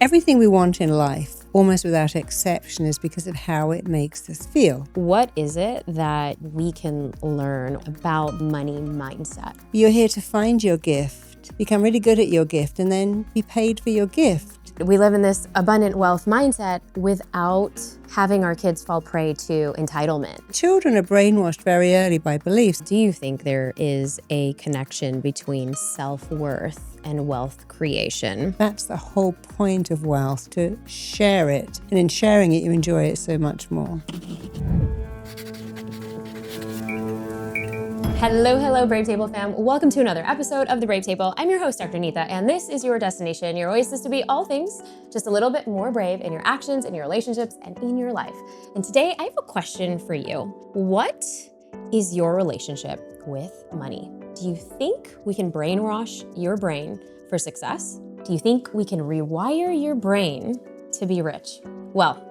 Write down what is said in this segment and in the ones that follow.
Everything we want in life, almost without exception, is because of how it makes us feel. What is it that we can learn about money mindset? You're here to find your gift, become really good at your gift, and then be paid for your gift. We live in this abundant wealth mindset without having our kids fall prey to entitlement. Children are brainwashed very early by beliefs. Do you think there is a connection between self-worth and wealth creation? That's the whole point of wealth, to share it. And in sharing it, you enjoy it so much more. Hello, Brave Table fam. Welcome to another episode of The Brave Table. I'm your host, Dr. Neeta, and this is your destination, your oasis to be all things just a little bit more brave in your actions, in your relationships, and in your life. And today, I have a question for you. What is your relationship with money? Do you think we can brainwash your brain for success? Do you think we can rewire your brain to be rich? Well,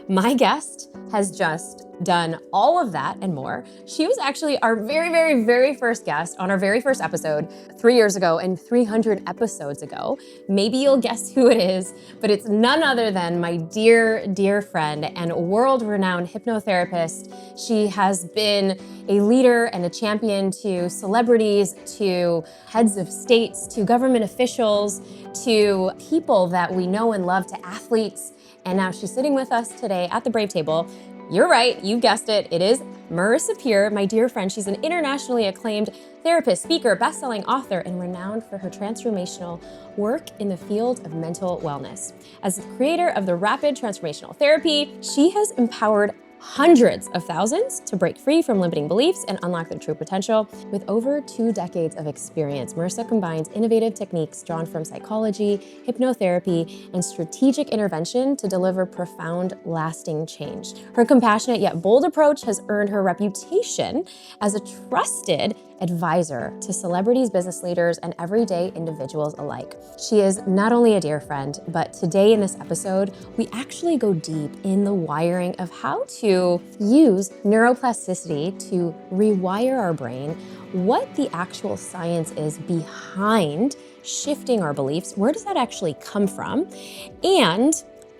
my guest has just done all of that and more. She was actually our very first guest on our very first episode 3 years ago and 300 episodes ago. Maybe you'll guess who it is, but it's none other than my dear friend and world-renowned hypnotherapist. She has been a leader and a champion to celebrities, to heads of states, to government officials, to people that we know and love, to athletes. And now she's sitting with us today at the Brave Table. You're right, you guessed it. It is Marisa Peer, my dear friend. She's an internationally acclaimed therapist, speaker, best-selling author, and renowned for her transformational work in the field of mental wellness. As the creator of the Rapid Transformational Therapy, she has empowered hundreds of thousands to break free from limiting beliefs and unlock their true potential. With over 2 decades of experience, Marisa combines innovative techniques drawn from psychology, hypnotherapy, and strategic intervention to deliver profound, lasting change. Her compassionate yet bold approach has earned her reputation as a trusted advisor to celebrities, business leaders, and everyday individuals alike. She is not only a dear friend, but today in this episode, we actually go deep in the wiring of how to use neuroplasticity to rewire our brain, what the actual science is behind shifting our beliefs, where does that actually come from, and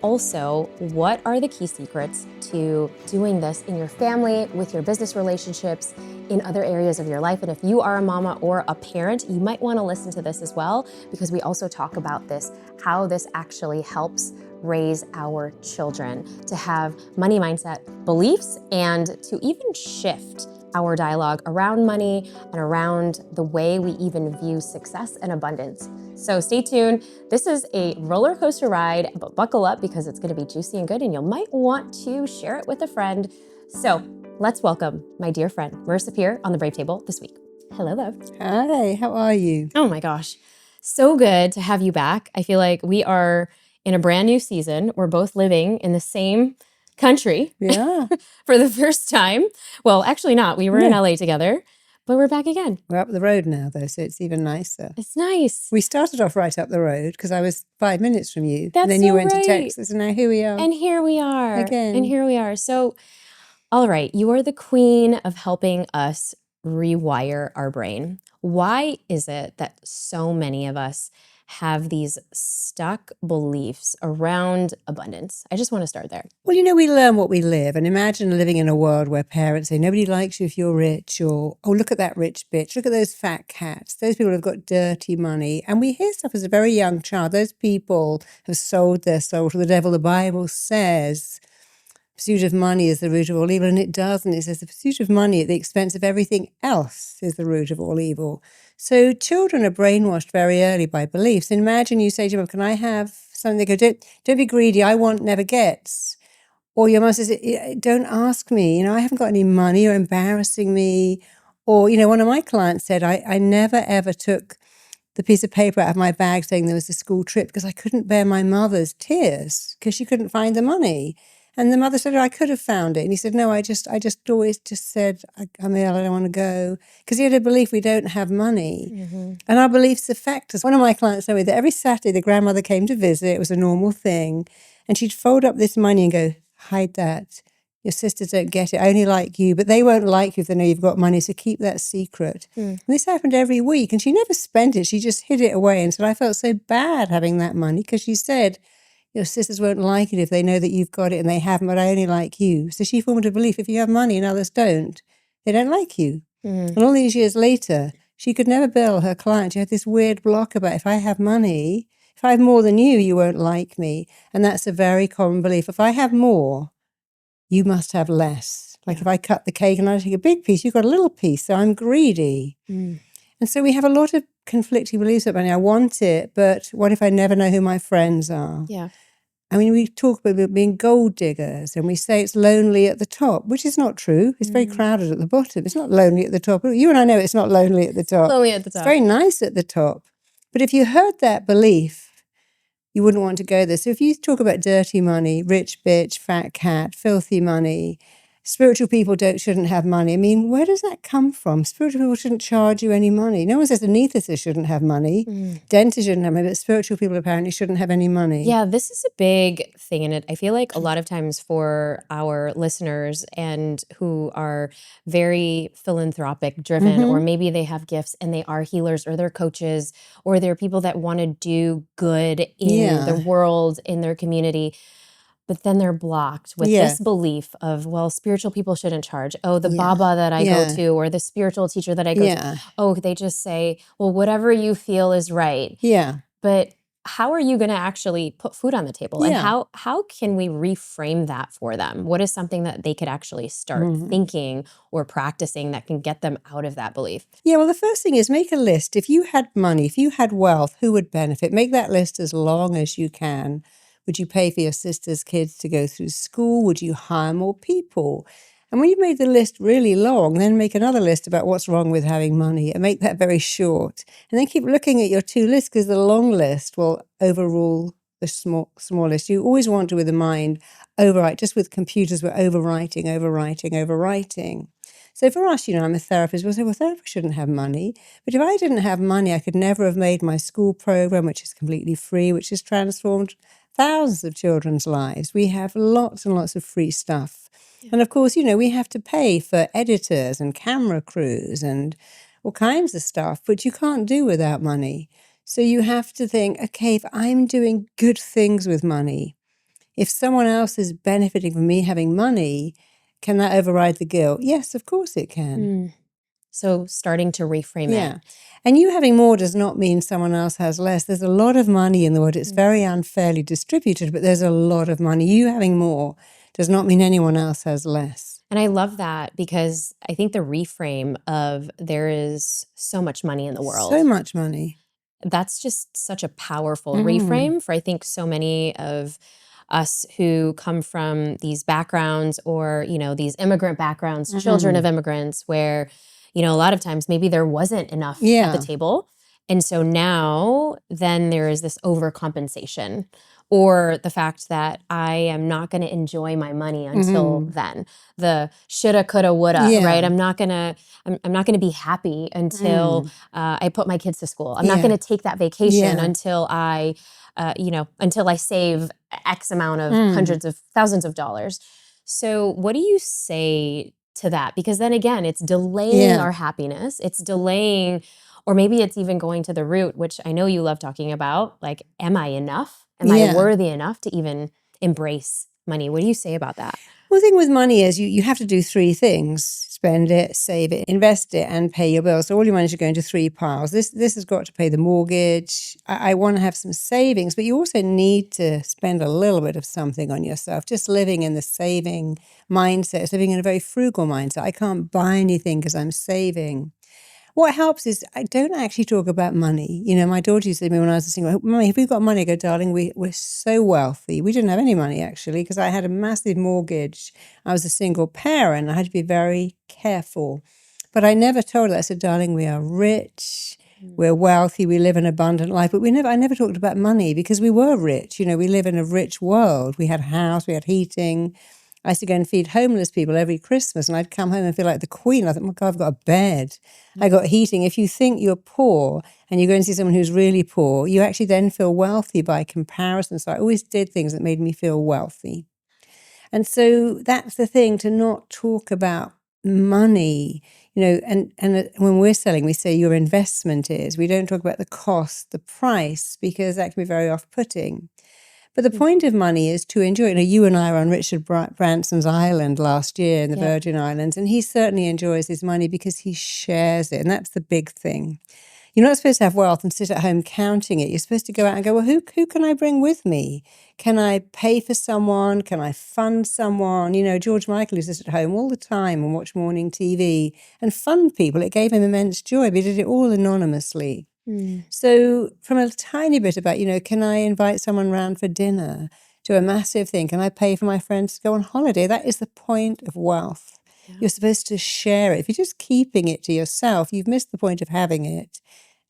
also, what are the key secrets to doing this in your family, with your business relationships, in other areas of your life? And if you are a mama or a parent, you might want to listen to this as well, because we also talk about this, how this actually helps raise our children to have money mindset beliefs and to even shift our dialogue around money and around the way we even view success and abundance. So stay tuned. This is a roller coaster ride, but buckle up because it's going to be juicy and good, and you might want to share it with a friend. So let's welcome my dear friend, Marisa Peer, on the Brave Table this week. Hello, love. Hi, how are you? Oh my gosh. So good to have you back. I feel like we are in a brand new season. We're both living in the same country for the first time. Well, actually not. We were in LA together, but we're back again. We're up the road now, though, so it's even nicer. It's nice. We started off right up the road because I was 5 minutes from you. That's and then you so went right. to Texas, and now here we are. And here we are. Again. And here we are. So, all right, you are the queen of helping us rewire our brain. Why is it that so many of us have these stuck beliefs around abundance? I just want to start there. Well, we learn what we live. And imagine living in a world where parents say, nobody likes you if you're rich, or, oh, look at that rich bitch. Look at those fat cats. Those people have got dirty money. And we hear stuff as a very young child. Those people have sold their soul to the devil. The Bible says pursuit of money is the root of all evil, and it doesn't. It says the pursuit of money at the expense of everything else is the root of all evil. So children are brainwashed very early by beliefs. And imagine you say to them, can I have something? They go, don't be greedy. I want never gets. Or your mum says, don't ask me. I haven't got any money. You're embarrassing me. Or, one of my clients said, I never ever took the piece of paper out of my bag saying there was a school trip because I couldn't bear my mother's tears because she couldn't find the money. And the mother said, I could have found it. And he said, no, I just always just said, I'm ill, I don't want to go. Because he had a belief we don't have money. Mm-hmm. And our beliefs affect us. One of my clients told me that every Saturday the grandmother came to visit. It was a normal thing. And she'd fold up this money and go, hide that. Your sisters don't get it. I only like you. But they won't like you if they know you've got money. So keep that secret. And this happened every week. And she never spent it. She just hid it away and said, I felt so bad having that money. Because she said, your sisters won't like it if they know that you've got it and they haven't, but I only like you. So she formed a belief if you have money and others don't, they don't like you. And all these years later, she could never bill her client. She had this weird block about if I have money, if I have more than you won't like me. And that's a very common belief. If I have more, you must have less. Like if I cut the cake and I take a big piece, you've got a little piece, so I'm greedy. And so we have a lot of conflicting beliefs about money. I want it, but what if I never know who my friends are? Yeah. I mean, we talk about being gold diggers and we say it's lonely at the top, which is not true. It's very crowded at the bottom. It's not lonely at the top. You and I know it's not lonely at the top. Lonely at the It's top. very nice at the top. But if you heard that belief, you wouldn't want to go there. So if you talk about dirty money, rich bitch, fat cat, filthy money, spiritual people shouldn't have money. I mean, where does that come from? Spiritual people shouldn't charge you any money. No one says anesthetists shouldn't have money. Dentists shouldn't have money, but spiritual people apparently shouldn't have any money. Yeah, this is a big thing. And I feel like a lot of times for our listeners and who are very philanthropic driven, or maybe they have gifts and they are healers or they're coaches, or they're people that want to do good in the world, in their community. But then they're blocked with this belief of, well, spiritual people shouldn't charge. Oh, the Baba that I go to, or the spiritual teacher that I go to. Oh, they just say, well, whatever you feel is right. But how are you going to actually put food on the table? And how can we reframe that for them? What is something that they could actually start thinking or practicing that can get them out of that belief? Yeah, well, the first thing is make a list. If you had money, if you had wealth, who would benefit? Make that list as long as you can. Would you pay for your sister's kids to go through school? Would you hire more people? And when you've made the list really long, then make another list about what's wrong with having money and make that very short. And then keep looking at your two lists because the long list will overrule the small list. You always want to, with the mind, overwrite. Just with computers, we're overwriting. So for us, I'm a therapist. We'll say, well, therapists shouldn't have money. But if I didn't have money, I could never have made my school program, which is completely free, which has transformed thousands of children's lives. We have lots and lots of free stuff. And of course, we have to pay for editors and camera crews and all kinds of stuff, which you can't do without money. So you have to think, okay, if I'm doing good things with money, if someone else is benefiting from me having money, can that override the guilt? Yes, of course it can. So starting to reframe it. And you having more does not mean someone else has less. There's a lot of money in the world. It's very unfairly distributed, but there's a lot of money. You having more does not mean anyone else has less. And I love that because I think the reframe of there is so much money in the world. So much money. That's just such a powerful reframe for I think so many of us who come from these backgrounds or, these immigrant backgrounds, children of immigrants where, a lot of times maybe there wasn't enough at the table. And so now then there is this overcompensation or the fact that I am not going to enjoy my money until then. The shoulda, coulda, woulda, right? I'm not gonna be happy until I put my kids to school. I'm not gonna take that vacation until I save X amount of hundreds of thousands of dollars. So what do you say to that? Because then again, it's delaying our happiness. It's delaying, or maybe it's even going to the root, which I know you love talking about. Like, am I enough? Am I worthy enough to even embrace money? What do you say about that? Well, the thing with money is you have to do three things: spend it, save it, invest it, and pay your bills. So all your money should go into three piles. This has got to pay the mortgage. I want to have some savings, but you also need to spend a little bit of something on yourself. Just living in the saving mindset is living in a very frugal mindset. I can't buy anything because I'm saving. What helps is I don't actually talk about money. My daughter used to say to me when I was a single, Mummy, have we got money? I go, darling, we're so wealthy. We didn't have any money, actually, because I had a massive mortgage. I was a single parent. I had to be very careful. But I never told her. I said, darling, we are rich. We're wealthy. We live an abundant life. But I never talked about money because we were rich. We live in a rich world. We had a house. We had heating. I used to go and feed homeless people every Christmas, and I'd come home and feel like the queen. I thought, my God, I've got a bed. I got heating. If you think you're poor and you go and see someone who's really poor, you actually then feel wealthy by comparison. So I always did things that made me feel wealthy. And so that's the thing, to not talk about money, and when we're selling, we say your investment is. We don't talk about the cost, the price, because that can be very off-putting. But the point of money is to enjoy it. You and I were on Richard Branson's island last year in the Virgin Islands, and he certainly enjoys his money because he shares it. And that's the big thing. You're not supposed to have wealth and sit at home counting it. You're supposed to go out and go, well, who can I bring with me? Can I pay for someone? Can I fund someone? George Michael used to sit at home all the time and watch morning TV and fund people. It gave him immense joy, but he did it all anonymously. So from a tiny bit about, can I invite someone round for dinner, to a massive thing, can I pay for my friends to go on holiday? That is the point of wealth. Yeah. You're supposed to share it. If you're just keeping it to yourself, you've missed the point of having it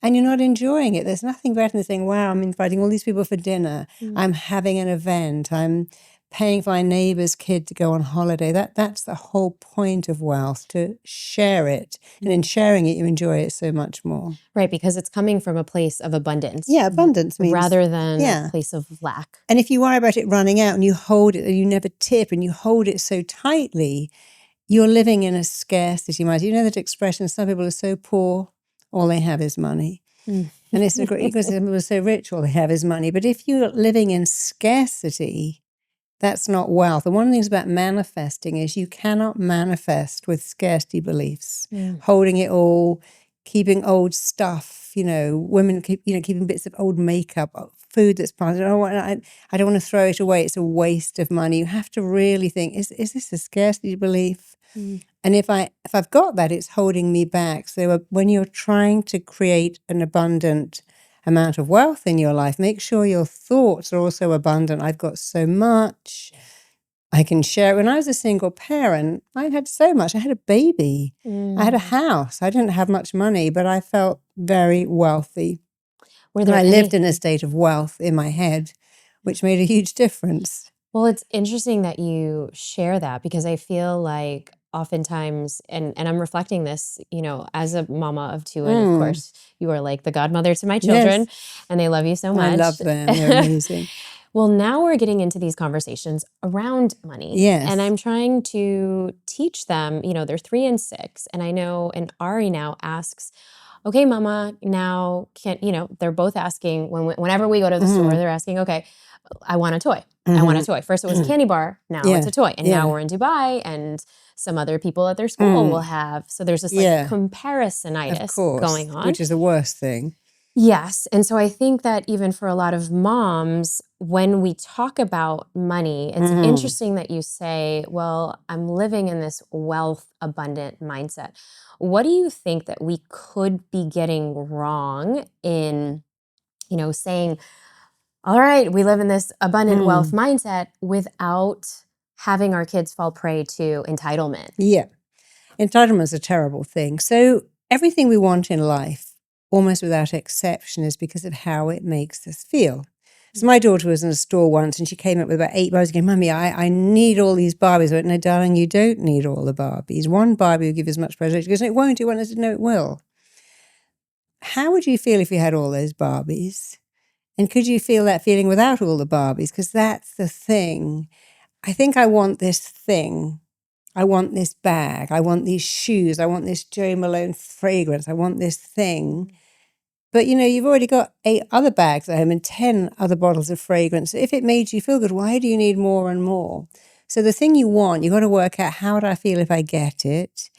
and you're not enjoying it. There's nothing better than saying, wow, I'm inviting all these people for dinner. I'm having an event. I'm paying for my neighbor's kid to go on holiday. That's the whole point of wealth, to share it. And in sharing it, you enjoy it so much more. Right, because it's coming from a place of abundance. Yeah, abundance means... rather than a place of lack. And if you worry about it running out and you hold it and you never tip and you hold it so tightly, you're living in a scarcity mindset. You know that expression, some people are so poor, all they have is money. And it's because some people are so rich, all they have is money. But if you're living in scarcity, that's not wealth. And one of the things about manifesting is you cannot manifest with scarcity beliefs, holding it all, keeping old stuff, women keeping bits of old makeup, food that's passed. I don't want to throw it away. It's a waste of money. You have to really think, is this a scarcity belief? And if I've got that, it's holding me back. So when you're trying to create an abundant amount of wealth in your life, make sure your thoughts are also abundant. I've got so much, I can share. When I was a single parent, I had so much. I had a baby. I had a house. I didn't have much money, but I felt very wealthy. I lived in a state of wealth in my head, which made a huge difference. Well, it's interesting that you share that, because I feel like oftentimes, and I'm reflecting this, as a mama of two, and of course, you are like the godmother to my children, and they love you so much. I love them. They're amazing. Well, now we're getting into these conversations around money. Yes. And I'm trying to teach them, they're 3 and 6. And I know, and Ari now asks, okay, mama, now they're both asking, whenever we go to the store, they're asking, okay, I want a toy. I want a toy. First it was a candy bar, now it's a toy. And now we're in Dubai, and some other people at their school will have. So there's this comparisonitis going on. Which is the worst thing. Yes. And so I think that even for a lot of moms, when we talk about money, it's interesting that you say, well, I'm living in this wealth abundant mindset. What do you think that we could be getting wrong in, saying, all right, we live in this abundant wealth mindset without having our kids fall prey to entitlement? Yeah. Entitlement is a terrible thing. So everything we want in life, almost without exception, is because of how it makes us feel. So my daughter was in a store once and she came up with about 8 Barbies going, Mummy, I need all these Barbies. I went, no, darling, you don't need all the Barbies. One Barbie will give you as much pleasure. She goes, no, it won't. I said, no, it will. How would you feel if you had all those Barbies? And could you feel that feeling without all the Barbies? Because that's the thing. I think I want this thing. I want this bag. I want these shoes. I want this Jo Malone fragrance. I want this thing. But, you've already got 8 other bags at home and 10 other bottles of fragrance. If it made you feel good, why do you need more and more? So the thing you want, you've got to work out, how would I feel if I get it?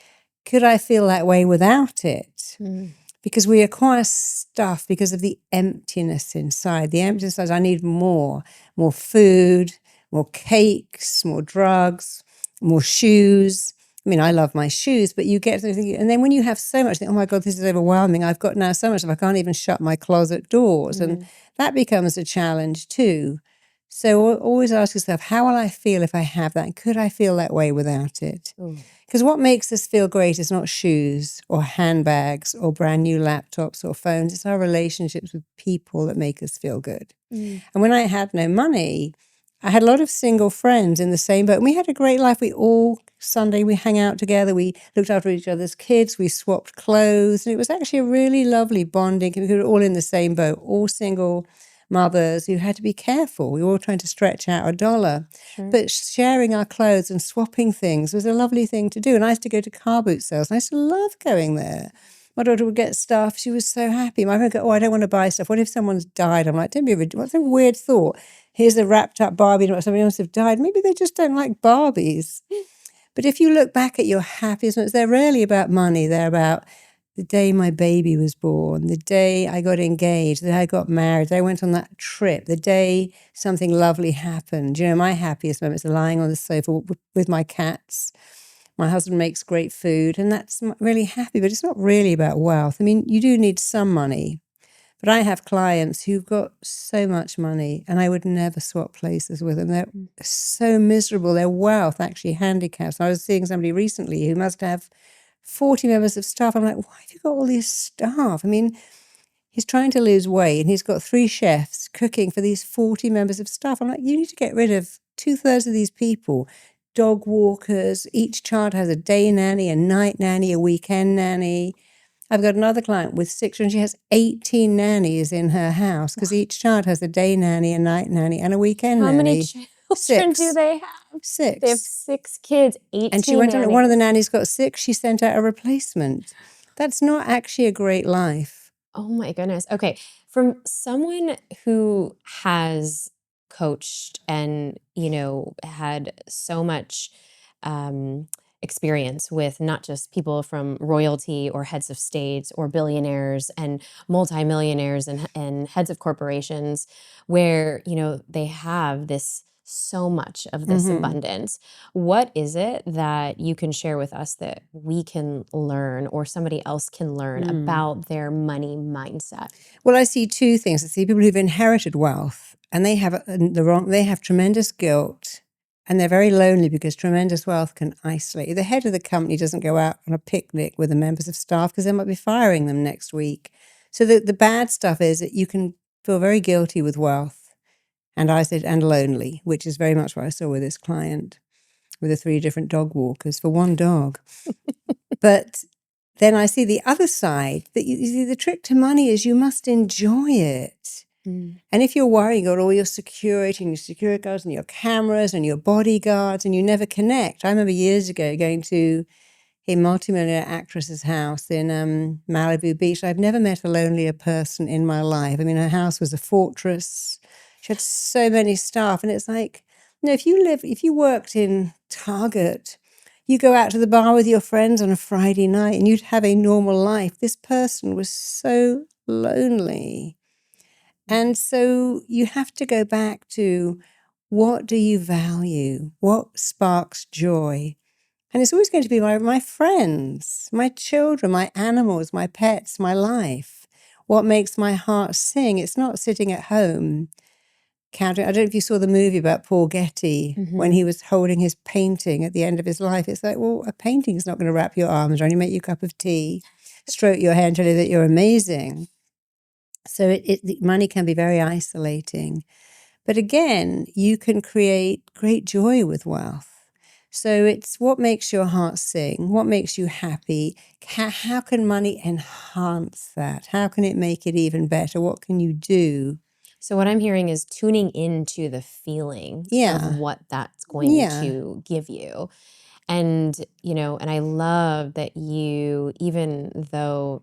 Could I feel that way without it? Because we acquire stuff because of the emptiness inside. The emptiness says, I need more food, more cakes, more drugs, more shoes. I mean, I love my shoes, but you get to think, and then when you have so much, you think, oh my God, this is overwhelming. I've got now so much stuff, I can't even shut my closet doors. And that becomes a challenge too. So always ask yourself, how will I feel if I have that? And could I feel that way without it? Because what makes us feel great is not shoes or handbags or brand new laptops or phones. It's our relationships with people that make us feel good. And when I had no money, I had a lot of single friends in the same boat. And we had a great life. Sunday, we hang out together. We looked after each other's kids. We swapped clothes. And it was actually a really lovely bonding. We were all in the same boat, all single mothers who had to be careful. We were all trying to stretch out $1. But sharing our clothes and swapping things was a lovely thing to do. And I used to go to car boot sales. And I used to love going there. My daughter would get stuff. She was so happy. My friend would go, oh, I don't want to buy stuff. What if someone's died? I'm like, don't be ridiculous. What's a weird thought? Here's a wrapped up Barbie and somebody else have died. Maybe they just don't like Barbies. But if you look back at your happiest moments, they're rarely about money. They're about the day my baby was born, the day I got engaged, the day I got married, the day I went on that trip, the day something lovely happened. You know, my happiest moments are lying on the sofa with my cats. My husband makes great food, and that's really happy, but it's not really about wealth. I mean, you do need some money, but I have clients who've got so much money, and I would never swap places with them. They're so miserable. Their wealth actually handicaps. I was seeing somebody recently who must have 40 members of staff. I'm like, why have you got all these staff? I mean, he's trying to lose weight, and he's got 3 chefs cooking for these 40 members of staff. I'm like, you need to get rid of 2/3 of these people. Dog walkers, each child has a day nanny, a night nanny, a weekend nanny. I've got another client with 6 children. She has 18 nannies in her house because each child has a day nanny, a night nanny, and a weekend How nanny. many children do they have? 6. They have 6 kids, 18 And she went nannies. on, one of the nannies got sick. She sent out a replacement. That's not actually a great life. Oh my goodness. Okay. From someone who has coached and, had so much experience with not just people from royalty or heads of states or billionaires and multimillionaires and heads of corporations where, they have this so much of this abundance. What is it that you can share with us that we can learn or somebody else can learn about their money mindset? Well, I see 2 things. I see people who've inherited wealth, and they have they have tremendous guilt, and they're very lonely because tremendous wealth can isolate you. The head of the company doesn't go out on a picnic with the members of staff because they might be firing them next week. So the bad stuff is that you can feel very guilty with wealth and isolated and lonely, which is very much what I saw with this client with the 3 different dog walkers for one dog. But then I see the other side, that you see, the trick to money is you must enjoy it. And if you're worrying about all your security and your security guards and your cameras and your bodyguards and you never connect. I remember years ago going to a multimillionaire actress's house in Malibu Beach. I've never met a lonelier person in my life. I mean, her house was a fortress. She had so many staff. And it's like, if you worked in Target, you go out to the bar with your friends on a Friday night and you'd have a normal life. This person was so lonely. And so you have to go back to, what do you value? What sparks joy? And it's always going to be my friends, my children, my animals, my pets, my life. What makes my heart sing? It's not sitting at home counting. I don't know if you saw the movie about Paul Getty when he was holding his painting at the end of his life. It's like, well, a painting is not going to wrap your arms around you, make you a cup of tea, stroke your hair and tell you that you're amazing. So money can be very isolating. But again, you can create great joy with wealth. So it's what makes your heart sing, what makes you happy. How can money enhance that? How can it make it even better? What can you do? So what I'm hearing is tuning into the feeling of what that's going to give you. And, and I love that you, even though,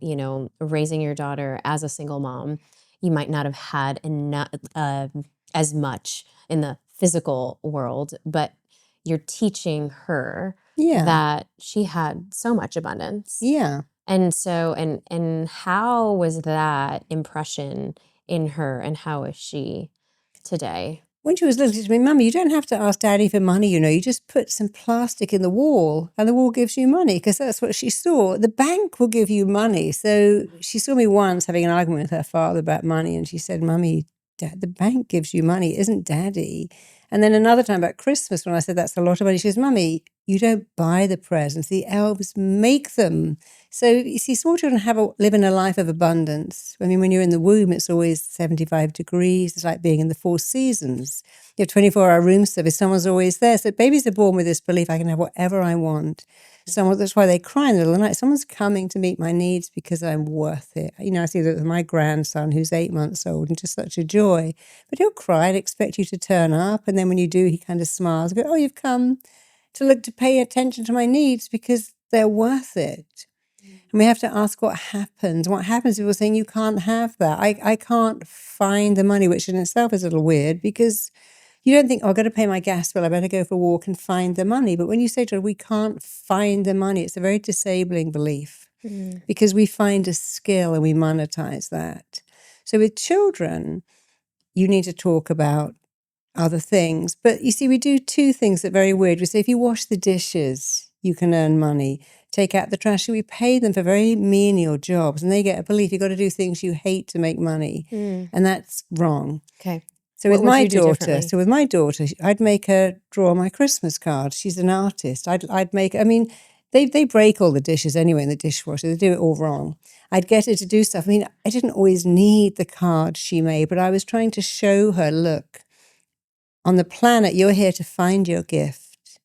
raising your daughter as a single mom, you might not have had enough, as much in the physical world, but you're teaching her that she had so much abundance. Yeah. And so, and how was that impression in her, and how is she today? When she was little, she said to me, Mummy, you don't have to ask Daddy for money, you just put some plastic in the wall and the wall gives you money, because that's what she saw. The bank will give you money. So she saw me once having an argument with her father about money, and she said, Mummy, Dad, the bank gives you money, it isn't Daddy. And then another time about Christmas, when I said that's a lot of money, she says, Mummy, you don't buy the presents, the elves make them. So you see, small children live in a life of abundance. I mean, when you're in the womb, it's always 75 degrees. It's like being in the 4 seasons. You have 24-hour room service. Someone's always there. So babies are born with this belief, I can have whatever I want. That's why they cry in the middle of the night. Someone's coming to meet my needs because I'm worth it. I see that with my grandson, who's 8 months old, and just such a joy. But he'll cry and expect you to turn up. And then when you do, he kind of smiles. Go, oh, you've come to pay attention to my needs because they're worth it. And we have to ask what happens. What happens if people saying you can't have that? I can't find the money, which in itself is a little weird because you don't think, oh, I've got to pay my gas bill, I better go for a walk and find the money. But when you say to her, we can't find the money, it's a very disabling belief because we find a skill and we monetize that. So with children, you need to talk about other things. But you see, we do two things that are very weird. We say, if you wash the dishes, you can earn money. Take out the trash. So we pay them for very menial jobs and they get a belief you've got to do things you hate to make money. And that's wrong. Okay. So What with would my you do daughter, differently? I'd make her draw my Christmas card. She's an artist. I'd make, I mean, they break all the dishes anyway in the dishwasher. They do it all wrong. I'd get her to do stuff. I mean, I didn't always need the card she made, but I was trying to show her, look, on the planet, you're here to find your gift,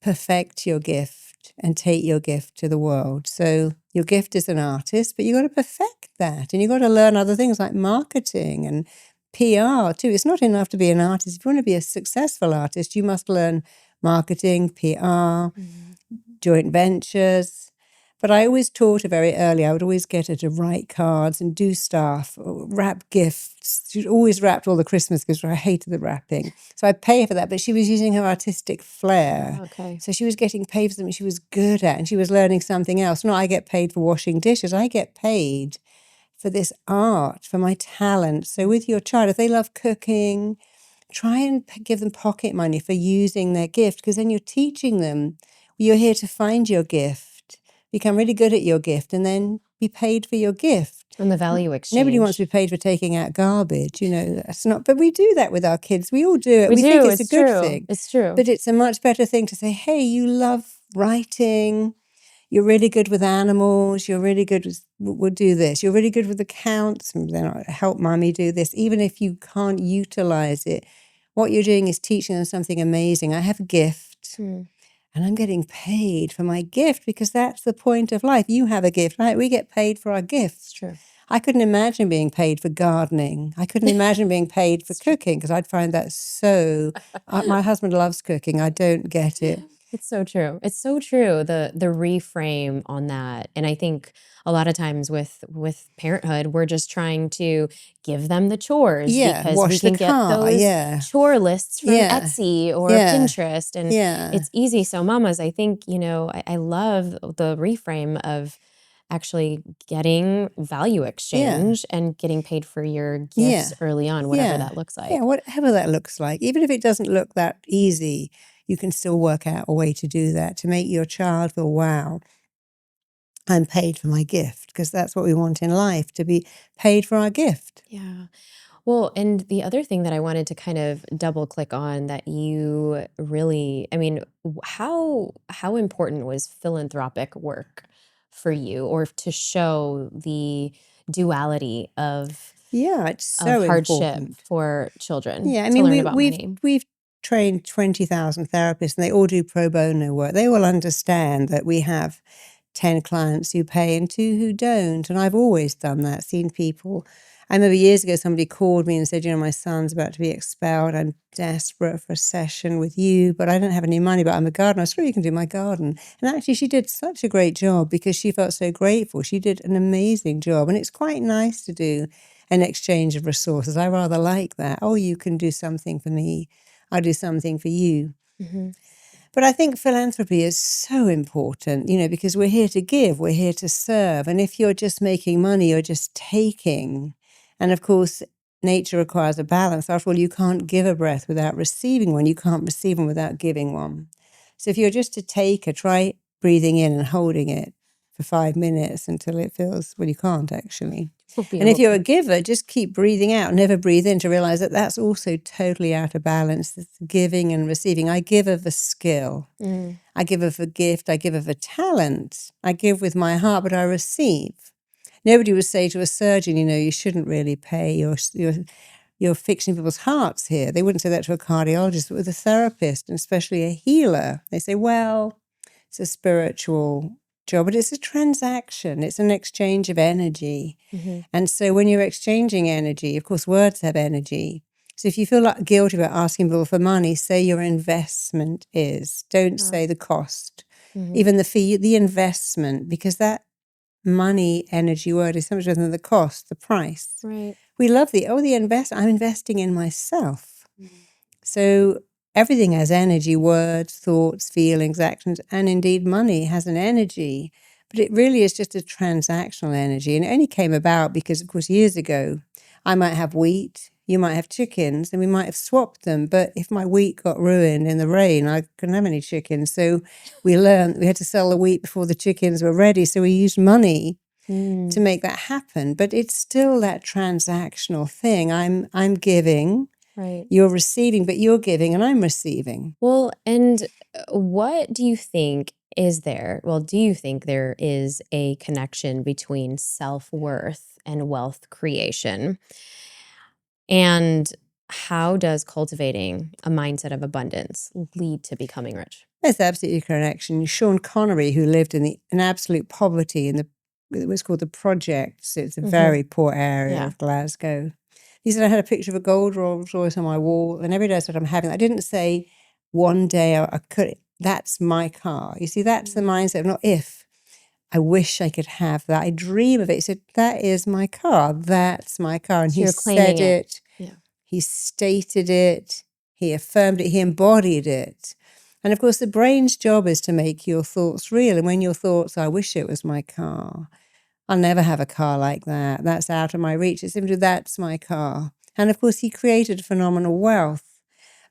perfect your gift, and take your gift to the world. So your gift is an artist, but you got to perfect that. And you got to learn other things like marketing and PR too. It's not enough to be an artist. If you want to be a successful artist, you must learn marketing, PR, joint ventures. But I always taught her very early. I would always get her to write cards and do stuff, wrap gifts. She'd always wrapped all the Christmas gifts. I hated the wrapping. So I'd pay her for that. But she was using her artistic flair. Okay. So she was getting paid for something she was good at and she was learning something else. Not I get paid for washing dishes. I get paid for this art, for my talent. So with your child, if they love cooking, try and give them pocket money for using their gift because then you're teaching them you're here to find your gift, become really good at your gift, and then be paid for your gift. And the value exchange. Nobody wants to be paid for taking out garbage, that's not, but we do that with our kids. We all do it. We think do. it's a good thing. It's true. But it's a much better thing to say, hey, you love writing. You're really good with animals. You're really good with, we'll do this. You're really good with accounts. And then I'll help mommy do this. Even if you can't utilize it, what you're doing is teaching them something amazing. I have a gift and I'm getting paid for my gift because that's the point of life. You have a gift, right? We get paid for our gifts. It's true. I couldn't imagine being paid for gardening. I couldn't imagine being paid for cooking because I'd find that so, my husband loves cooking. I don't get it. It's so true. It's so true. The reframe on that. And I think a lot of times with parenthood, we're just trying to give them the chores because wash we the can get car, those chore lists from Etsy or Pinterest. And it's easy. So mamas, I think, I love the reframe of actually getting value exchange and getting paid for your gifts early on, whatever that looks like. Yeah, whatever that looks like. Even if it doesn't look that easy, you can still work out a way to do that, to make your child feel, wow, I'm paid for my gift, because that's what we want in life, to be paid for our gift. Yeah. Well, and the other thing that I wanted to kind of double click on that you really, how important was philanthropic work for you, or to show the duality of it's so hardship important for children to learn about money? We've trained 20,000 therapists and they all do pro bono work. They all understand that we have 10 clients who pay and 2 who don't. And I've always done that, seen people. I remember years ago, somebody called me and said, my son's about to be expelled. I'm desperate for a session with you, but I don't have any money, but I'm a gardener. I said, you can do my garden. And actually, she did such a great job because she felt so grateful. She did an amazing job. And it's quite nice to do an exchange of resources. I rather like that. Oh, you can do something for me. I'll do something for you. But I think philanthropy is so important, because we're here to give, we're here to serve. And if you're just making money, you're just taking. And of course, nature requires a balance. After all, you can't give a breath without receiving one. You can't receive one without giving one. So if you're just a taker, try breathing in and holding it for 5 minutes until it feels, well, you can't actually. And if you're a giver, just keep breathing out, never breathe in, to realize that that's also totally out of balance. It's giving and receiving. I give of a skill. I give of a gift. I give of a talent. I give with my heart, but I receive. Nobody would say to a surgeon, you shouldn't really pay. You're fixing people's hearts here. They wouldn't say that to a cardiologist, but with a therapist, and especially a healer. They say, well, it's a spiritual job, but it's a transaction. It's an exchange of energy. And so when you're exchanging energy, of course, words have energy. So if you feel like guilty about asking people for money, say your investment is. Don't say the cost. even the fee, the investment, because that money energy word is so much better than the cost, the price. Right. We love I'm investing in myself. So everything has energy, words, thoughts, feelings, actions, and indeed money has an energy, but it really is just a transactional energy. And it only came about because, of course, years ago, I might have wheat, you might have chickens, and we might have swapped them. But if my wheat got ruined in the rain, I couldn't have any chickens. So we learned we had to sell the wheat before the chickens were ready. So we used money to make that happen. But it's still that transactional thing. I'm giving, Right. you're receiving, but you're giving and I'm receiving. Well, and what do you think is there? Well, do you think there is a connection between self-worth and wealth creation? And how does cultivating a mindset of abundance lead to becoming rich? There's absolutely a connection. Sean Connery, who lived in absolute poverty it was called the Projects. It's a very poor area of Glasgow. He said, I had a picture of a gold Rolls Royce on my wall, and every day I said, I'm having it. I didn't say one day I could, that's my car. You see, that's the mindset of not if. I wish I could have that. I dream of it. He said, that is my car. That's my car. And So he you're claiming said it. Yeah. He stated it. He affirmed it. He embodied it. And of course, the brain's job is to make your thoughts real. And when your thoughts, I wish it was my car. I'll never have a car like that. That's out of my reach. It's simply, that's my car. And of course, he created phenomenal wealth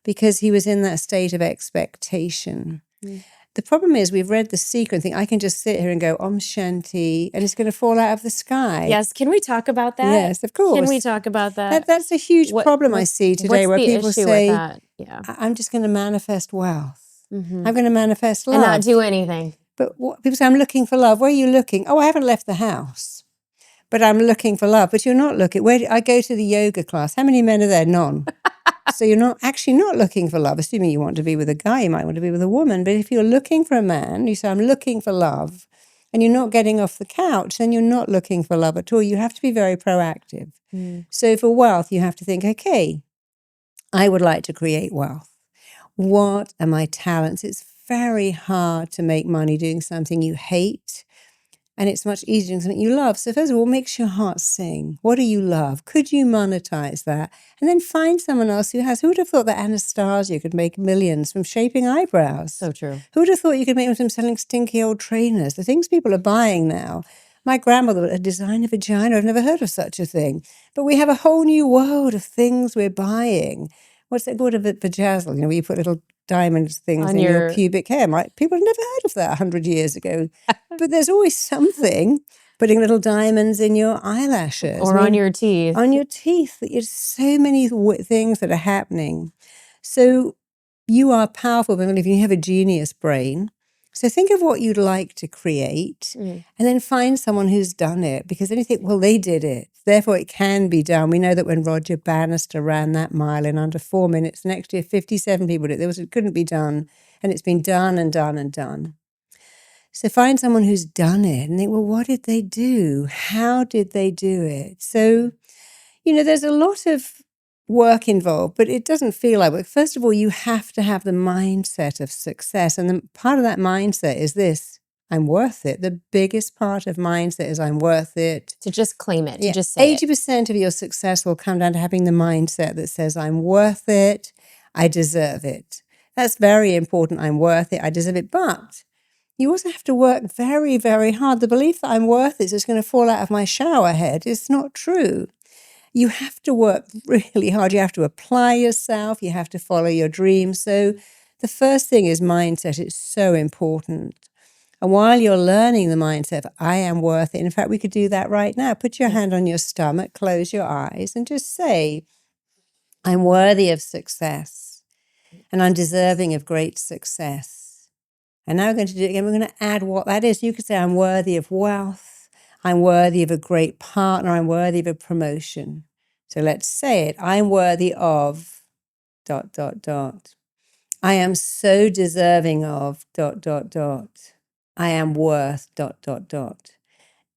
because he was in that state of expectation. The problem is we've read The Secret and think, I can just sit here and go, Om Shanti, and it's going to fall out of the sky. Yes. Can we talk about that? Yes, of course. Can we talk about that? That's a huge problem I see today where people say, I'm just going to manifest wealth. I'm going to manifest love. And not do anything. But people say, I'm looking for love. Where are you looking? Oh, I haven't left the house, but I'm looking for love. But you're not looking. I go to the yoga class. How many men are there? None. So you're not looking for love. Assuming you want to be with a guy, you might want to be with a woman. But if you're looking for a man, you say, I'm looking for love, and you're not getting off the couch, then you're not looking for love at all. You have to be very proactive. So for wealth, you have to think, okay, I would like to create wealth. What are my talents? It's very hard to make money doing something you hate, and it's much easier doing something you love. So first of all, what makes your heart sing? What do you love? Could you monetize that? And then find someone else who has. Who would have thought that Anastasia could make millions from shaping eyebrows? So true. Who would have thought you could make them from selling stinky old trainers? The things people are buying now. My grandmother would design a vagina. I've never heard of such a thing. But we have a whole new world of things we're buying. What's that called? A vajazzle, where you put little diamond things in your pubic hair. People have never heard of that 100 years ago. But there's always something, putting little diamonds in your eyelashes. Or on your teeth. On your teeth. There's so many things that are happening. So you are powerful, but if you have a genius brain. So think of what you'd like to create and then find someone who's done it, because then you think, well, they did it. Therefore, it can be done. We know that when Roger Bannister ran that mile in under 4 minutes, next year, 57 people did it. It couldn't be done. And it's been done and done and done. So find someone who's done it and think, well, what did they do? How did they do it? So, there's a lot of work involved, but it doesn't feel like work. First of all, you have to have the mindset of success. And part of that mindset is this: I'm worth it. The biggest part of mindset is I'm worth it. To just claim it, to just say 80% of your success will come down to having the mindset that says, I'm worth it, I deserve it. That's very important. I'm worth it, I deserve it. But you also have to work very, very hard. The belief that I'm worth it is just going to fall out of my shower head is not true. You have to work really hard. You have to apply yourself. You have to follow your dreams. So the first thing is mindset. It's so important. And while you're learning the mindset of I am worth it, in fact, we could do that right now. Put your hand on your stomach, close your eyes, and just say, I'm worthy of success, and I'm deserving of great success. And now we're going to do it again. We're going to add what that is. You could say, I'm worthy of wealth. I'm worthy of a great partner. I'm worthy of a promotion. So let's say it. I'm worthy of ... I am so deserving of ... I am worth ...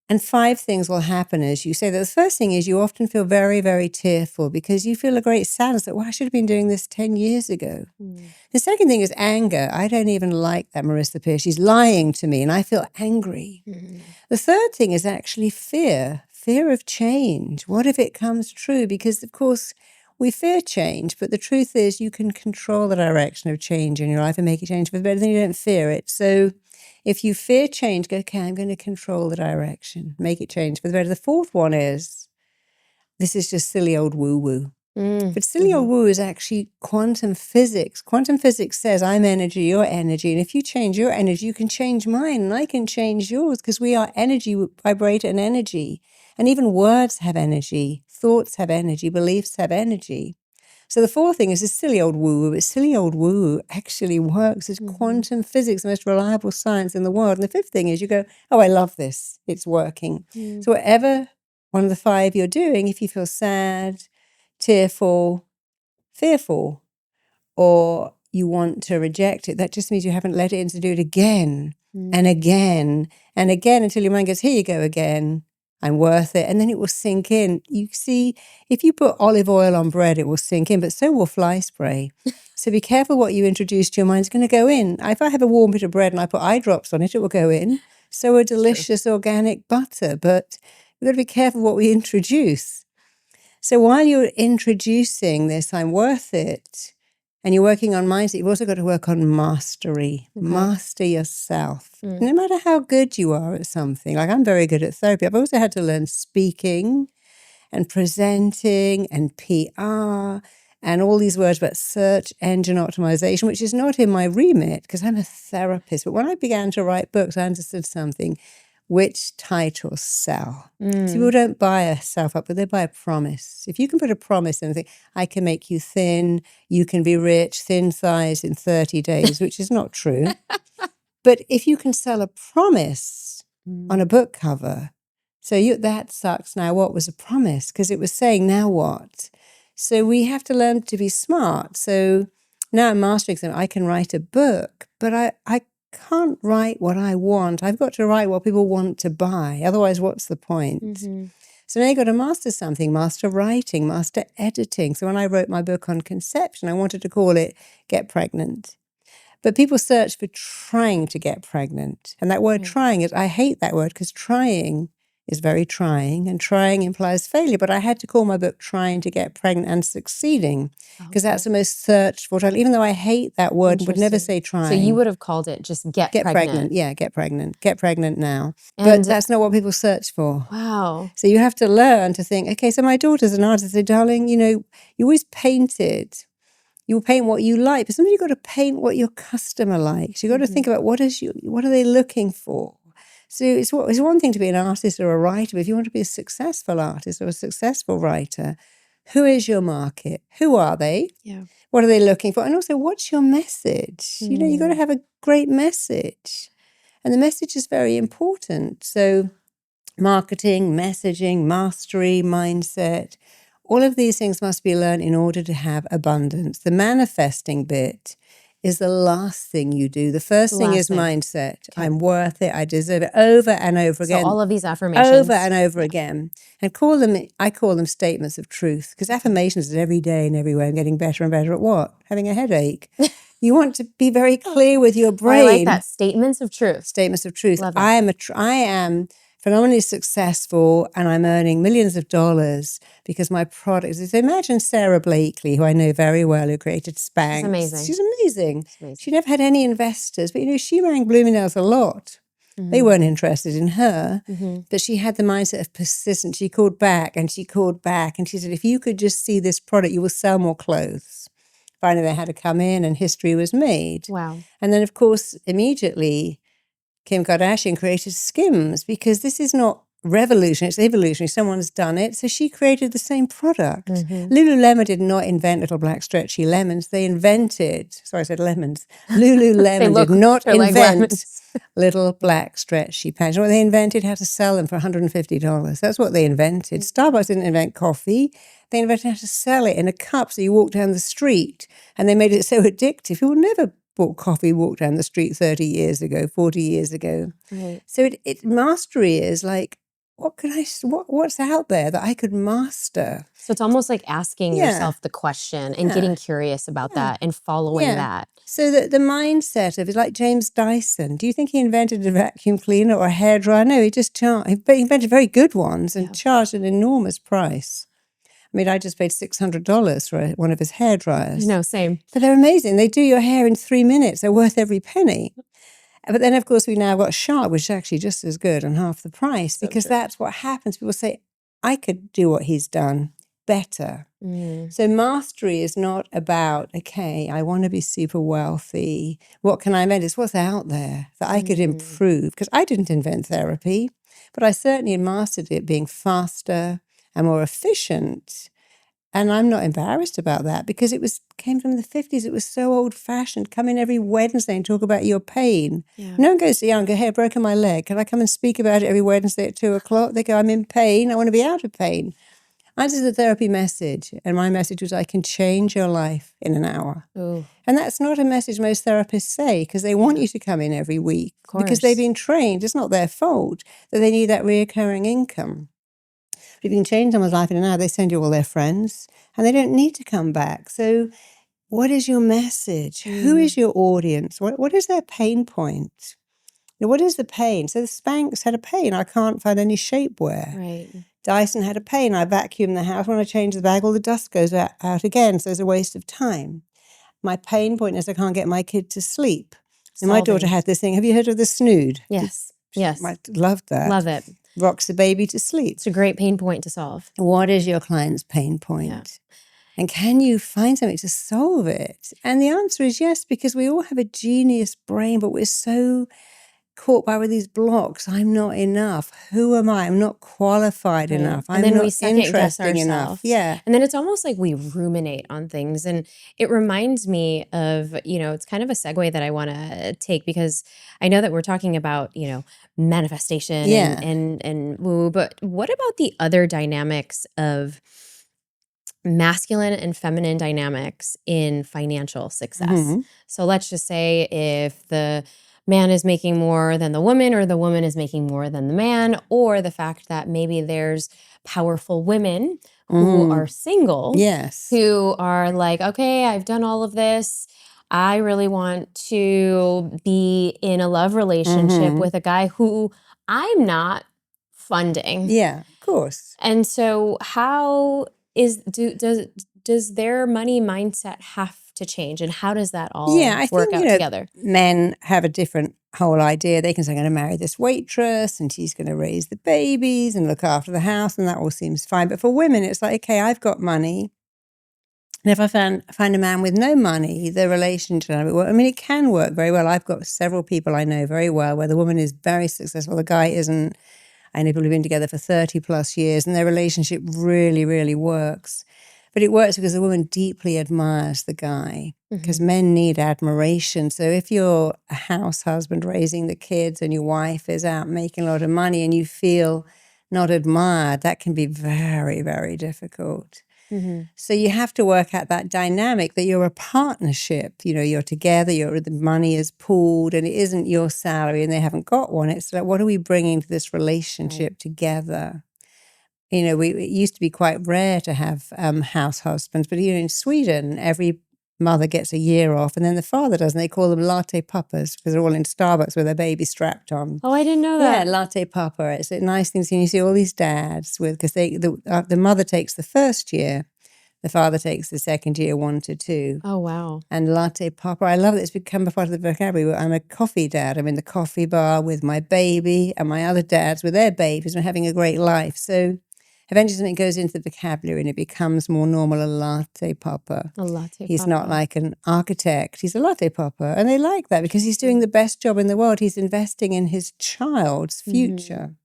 And 5 things will happen as you say that. The first thing is you often feel very, very tearful because you feel a great sadness that, well, I should have been doing this 10 years ago. The second thing is anger. I don't even like that Marisa Peer. She's lying to me and I feel angry. The third thing is actually fear of change. What if it comes true? Because, of course, we fear change, but the truth is you can control the direction of change in your life and make it change for the better, then you don't fear it. So if you fear change, go, okay, I'm going to control the direction, make it change for the better. The fourth one is, this is just silly old woo-woo. But silly old woo is actually quantum physics. Quantum physics says I'm energy, you're energy. And if you change your energy, you can change mine and I can change yours because we are energy, we vibrate an energy. And even words have energy, thoughts have energy, beliefs have energy. So the fourth thing is this silly old woo-woo, but silly old woo-woo actually works. It's quantum physics, the most reliable science in the world. And the fifth thing is you go, oh, I love this. It's working. So whatever one of the 5 you're doing, if you feel sad, tearful, fearful, or you want to reject it, that just means you haven't let it in to do it again and again and again until your mind goes, here you go again. I'm worth it. And then it will sink in. You see, if you put olive oil on bread, it will sink in, but so will fly spray. So be careful what you introduce to your mind is going to go in. If I have a warm bit of bread and I put eye drops on it, it will go in. So a delicious organic butter. But we've got to be careful what we introduce. So while you're introducing this, I'm worth it, and you're working on mindset, you've also got to work on mastery. Master yourself. No matter how good you are at something, like I'm very good at therapy, I've also had to learn speaking and presenting and PR and all these words about search engine optimization, which is not in my remit because I'm a therapist. But when I began to write books, I understood something. Which titles sell? So people don't buy a self-help, but they buy a promise. If you can put a promise in and think, I can make you thin, you can be rich, thin thighs in 30 days, which is not true. But if you can sell a promise on a book cover, so that sucks. Now, what was a promise? Because it was saying, now what? So we have to learn to be smart. So now I'm mastering something. I can write a book, but I can't write what I want. I've got to write what people want to buy. Otherwise, what's the point? So now you've got to master something, master writing, master editing. So when I wrote my book on conception, I wanted to call it Get Pregnant. But people search for trying to get pregnant. And that word trying is, I hate that word because trying is very trying and trying implies failure. But I had to call my book Trying to Get Pregnant and Succeeding because that's the most searched for title, even though I hate that word and would never say trying. So you would have called it just Get Pregnant. Yeah, get pregnant. Get pregnant now. But that's not what people search for. Wow. So you have to learn to think, okay, so my daughter's an artist. I say, darling, you always painted. You paint what you like, but sometimes you've got to paint what your customer likes. You've got to think about what are they looking for? So it's one thing to be an artist or a writer, but if you want to be a successful artist or a successful writer, who is your market? Who are they? Yeah. What are they looking for? And also, what's your message? You've got to have a great message. And the message is very important. So marketing, messaging, mastery, mindset, all of these things must be learned in order to have abundance. The manifesting bit is the last thing you do. The first thing is mindset. Okay. I'm worth it. I deserve it. Over and over again. So all of these affirmations. Over and over again. And I call them statements of truth because affirmations is every day and everywhere. I'm getting better and better at what? Having a headache. You want to be very clear with your brain. I like that. Statements of truth. Statements of truth. Love it. I am phenomenally successful and I'm earning millions of dollars because my product is, imagine Sarah Blakely, who I know very well, who created Spanx. She's amazing. She's amazing. She never had any investors, but she rang Bloomingdale's a lot. They weren't interested in her, but she had the mindset of persistence. She called back and she called back and she said, if you could just see this product, you will sell more clothes. Finally, they had to come in and history was made. Wow. And then, of course, immediately, Kim Kardashian created Skims because this is not revolutionary, it's evolutionary. Someone's done it. So she created the same product. Lululemon did not invent little black stretchy lemons. They invented, sorry, I said lemons. Lululemon did not invent little black stretchy pants. What they invented, how to sell them for $150. That's what they invented. Starbucks didn't invent coffee. They invented how to sell it in a cup so you walk down the street. And they made it so addictive. People never bought coffee, walked down the street 30 years ago, 40 years ago. Right. So mastery is like, what's out there that I could master? So it's almost like asking Yeah. yourself the question and Yeah. getting curious about Yeah. that and following Yeah. that. So the mindset of it, like James Dyson, do you think he invented a vacuum cleaner or a hairdryer? No, he just he invented very good ones and charged an enormous price. I mean, I just paid $600 for one of his hairdryers. No, same. But they're amazing. They do your hair in 3 minutes. They're worth every penny. But then, of course, we now got Shark, which is actually just as good and half the price, because that's what happens. People say, I could do what he's done better. So mastery is not about, okay, I want to be super wealthy. What can I invent? It's what's out there that I could improve. Because I didn't invent therapy, but I certainly mastered it being faster and more efficient. And I'm not embarrassed about that because came from the 50s. It was so old fashioned. Come in every Wednesday and talk about your pain. No one goes to young, go, hey, I've broken my leg. Can I come and speak about it every Wednesday at 2:00? They go, I'm in pain. I want to be out of pain. I did the therapy message. And my message was, I can change your life in an hour. Ooh. And that's not a message most therapists say because they want you to come in every week because they've been trained. It's not their fault that they need that reoccurring income. If you can change someone's life in an hour, they send you all their friends and they don't need to come back. So what is your message? Who is your audience? What is their pain point? Now, what is the pain? So the Spanx had a pain. I can't find any shapewear. Right. Dyson had a pain. I vacuum the house. When I change the bag, all the dust goes out again. So there's a waste of time. My pain point is I can't get my kid to sleep. And my daughter had this thing. Have you heard of the snood? Yes. Yes. I loved that. Love it. Rocks the baby to sleep. It's a great pain point to solve. What is your client's pain point? Yeah. And can you find something to solve it? And the answer is yes, because we all have a genius brain, but we're so caught by with these blocks. I'm not enough. Who am I? I'm not qualified enough. I'm then not we second guess interesting enough. ourselves. Yeah. And then it's almost like we ruminate on things. And it reminds me of, it's kind of a segue that I want to take because I know that we're talking about, manifestation and woo, but what about the other dynamics of masculine and feminine dynamics in financial success? So let's just say if the man is making more than the woman or the woman is making more than the man, or the fact that maybe there's powerful women who are single, who are like, okay, I've done all of this. I really want to be in a love relationship with a guy who I'm not funding. Yeah, of course. And so how does their money mindset have to change, and how does that all work out together? Men have a different whole idea. They can say, I'm going to marry this waitress and she's going to raise the babies and look after the house, and that all seems fine. But for women, it's like, okay, I've got money. And if I find a man with no money, the relationship, it can work very well. I've got several people I know very well where the woman is very successful, the guy isn't. I know people who've been together for 30 plus years and their relationship really, really works. But it works because the woman deeply admires the guy, because men need admiration. So if you're a house husband raising the kids and your wife is out making a lot of money and you feel not admired, that can be very, very difficult. So you have to work out that dynamic that you're a partnership. You're together, the money is pooled and it isn't your salary and they haven't got one. It's like, what are we bringing to this relationship together? It used to be quite rare to have house husbands, but in Sweden, every mother gets a year off and then the father doesn't. They call them latte papas because they're all in Starbucks with their baby strapped on. Oh, I didn't know that. Yeah, latte papa. It's a nice thing to see. You see all these dads because the mother takes the first year, the father takes the second year, 1 to 2. Oh, wow. And latte papa, I love it. It's become a part of the vocabulary. I'm a coffee dad. I'm in the coffee bar with my baby and my other dads with their babies. We're having a great life. So eventually something goes into the vocabulary and it becomes more normal, a latte papa. A latte He's papa. not like an architect. He's a latte papa. And they like that because he's doing the best job in the world. He's investing in his child's future.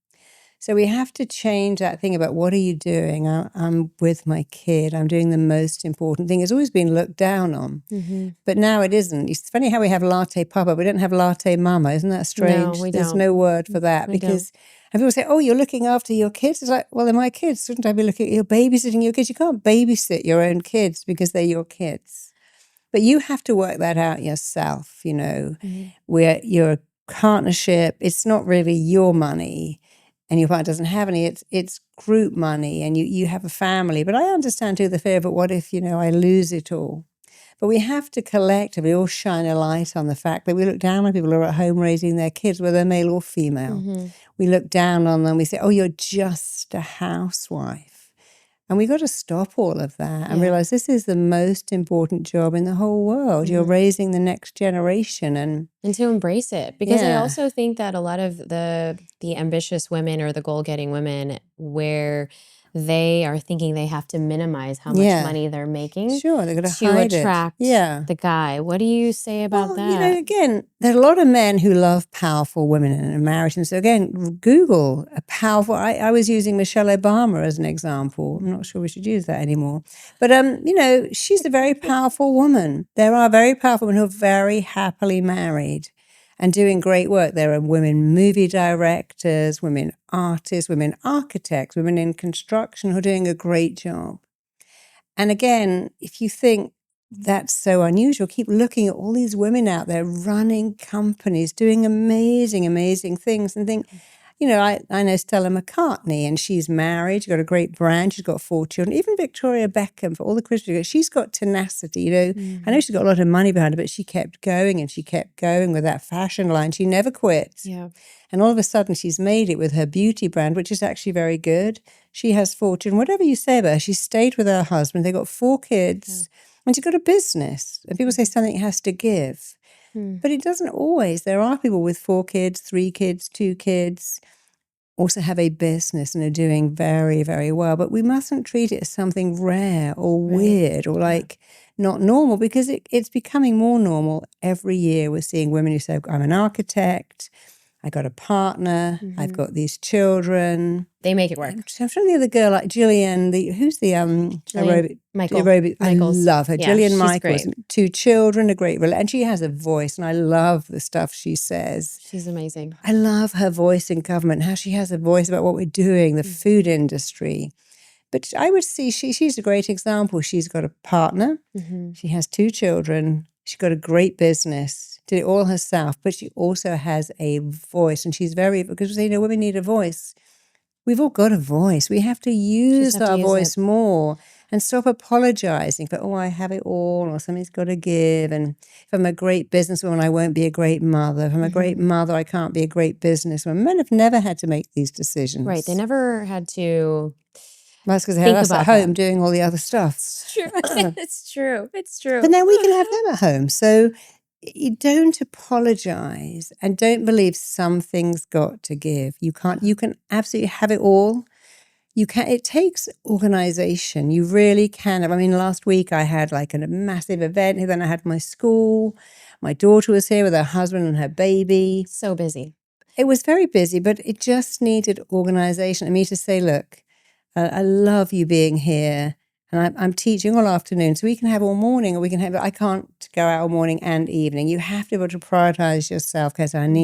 So we have to change that thing about what are you doing? I'm with my kid. I'm doing the most important thing. It's always been looked down on. But now it isn't. It's funny how we have latte papa. We don't have latte mama. Isn't that strange? No, we There's don't. no word for that because and people say, oh, you're looking after your kids. It's like, well, they're my kids. Shouldn't I be you're babysitting your kids? You can't babysit your own kids because they're your kids. But you have to work that out yourself, where you're a partnership. It's not really your money. and your partner doesn't have any, it's group money and you have a family. But I understand too the fear, but what if, I lose it all? But we have to collectively all shine a light on the fact that we look down on people who are at home raising their kids, whether male or female. We look down on them, we say, oh, you're just a housewife. And we've got to stop all of that and realize this is the most important job in the whole world. You're raising the next generation and to embrace it. Because I also think that a lot of the ambitious women or the goal-getting women where they are thinking they have to minimize how much money they're making sure, they're going to hide attract it. the guy. What do you say about that? Again, there are a lot of men who love powerful women and are married. And so again, Google a powerful, I was using Michelle Obama as an example. I'm not sure we should use that anymore. But, she's a very powerful woman. There are very powerful women who are very happily married and doing great work. There are women movie directors, women artists, women architects, women in construction who are doing a great job. And again, if you think that's so unusual, keep looking at all these women out there running companies, doing amazing, amazing things and think, I know Stella McCartney and she's married, she's got a great brand, she's got 4 children. Even Victoria Beckham, for all the Christmas, she's got tenacity, I know she's got a lot of money behind her, but she kept going and she kept going with that fashion line. She never quit. Yeah. And all of a sudden she's made it with her beauty brand, which is actually very good. She has 4 children. Whatever you say about her, she stayed with her husband. They got 4 kids and she's got a business. And people say something has to give. But it doesn't always. There are people with 4 kids, 3 kids, 2 kids, also have a business and are doing very, very well. But we mustn't treat it as something rare or weird or like not normal, because it's becoming more normal. Every year we're seeing women who say, I'm an architect, I got a partner, I've got these children. They make it work. I'm trying to think of the girl like Gillian, who's the aerobic? I love her. Yeah, Gillian she's Michaels, great. 2 children, a great and she has a voice, and I love the stuff she says. She's amazing. I love her voice in government, how she has a voice about what we're doing, the food industry. But I would see she's a great example. She's got a partner, she has 2 children, she's got a great business, did it all herself, but she also has a voice, and she's because we say, women need a voice. We've all got a voice. We have to use our voice more and stop apologizing for, I have it all, or something's got to give. And if I'm a great businesswoman, I won't be a great mother. If I'm a great mother, I can't be a great businesswoman. Men have never had to make these decisions. Right. They never had to. That's because they had us at home doing all the other stuff. It's true. It's true. It's true. But now we can have them at home. So you don't apologize and don't believe something's got to give. You can absolutely have it all. It takes organization. You really can. I mean, last week I had like a massive event. Then I had my school. My daughter was here with her husband and her baby. So busy. It was very busy, but it just needed organization. And me to say, look, I love you being here. And I'm teaching all afternoon, so we can have all morning, or I can't go out all morning and evening. You have to be able to prioritize yourself, because I'm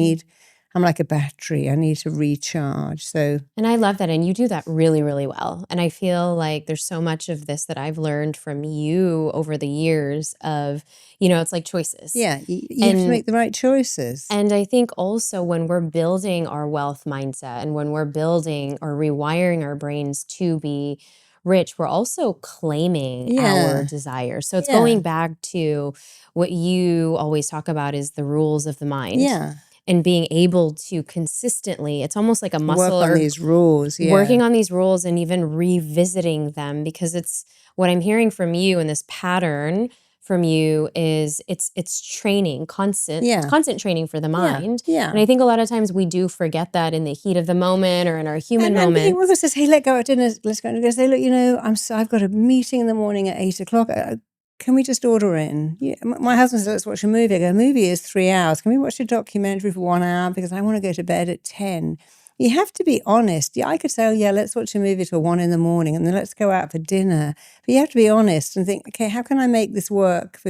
like a battery. I need to recharge. And I love that. And you do that really, really well. And I feel like there's so much of this that I've learned from you over the years of, it's like choices. Yeah, you have to make the right choices. And I think also when we're building our wealth mindset and when we're building or rewiring our brains to be rich, we're also claiming our desires. So it's going back to what you always talk about is the rules of the mind. Yeah. And being able to consistently, it's almost like a muscle. Work on these rules. Yeah. Working on these rules and even revisiting them, because it's what I'm hearing from you, and this pattern from you is it's training, constant training for the mind. Yeah. And I think a lot of times we do forget that in the heat of the moment or in our human moment. And one of us says, hey, let go at dinner. Let's go and say, look, I've got a meeting in the morning at 8:00. Can we just order in? Yeah. My husband says, let's watch a movie. I go, a movie is 3 hours. Can we watch a documentary for 1 hour? Because I want to go to bed at 10. You have to be honest. Yeah, I could say, let's watch a movie till 1 in the morning and then let's go out for dinner. But you have to be honest and think, okay, how can I make this work?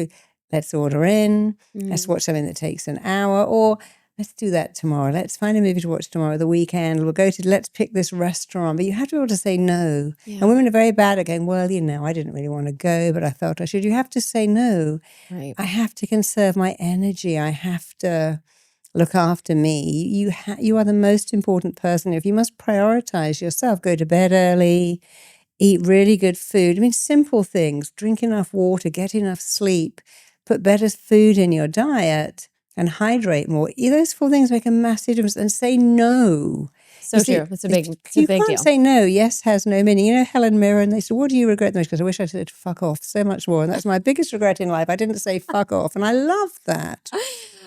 Let's order in. Let's watch something that takes an hour, or let's do that tomorrow. Let's find a movie to watch tomorrow, the weekend. Let's pick this restaurant. But you have to be able to say no. Yeah. And women are very bad at going, I didn't really want to go, but I felt I should. You have to say no. Right. I have to conserve my energy. I have to look after me. You are the most important person. If you must prioritize yourself, go to bed early, eat really good food. I mean, simple things, drink enough water, get enough sleep, put better food in your diet, and hydrate more. Those 4 things make a massive difference. And say no. So true. It's a big You deal. can't say no. Yes has no meaning. You know Helen Mirren, they said, what do you regret the most? Because I wish I said fuck off so much more. And that's my biggest regret in life. I didn't say fuck off. And I love that.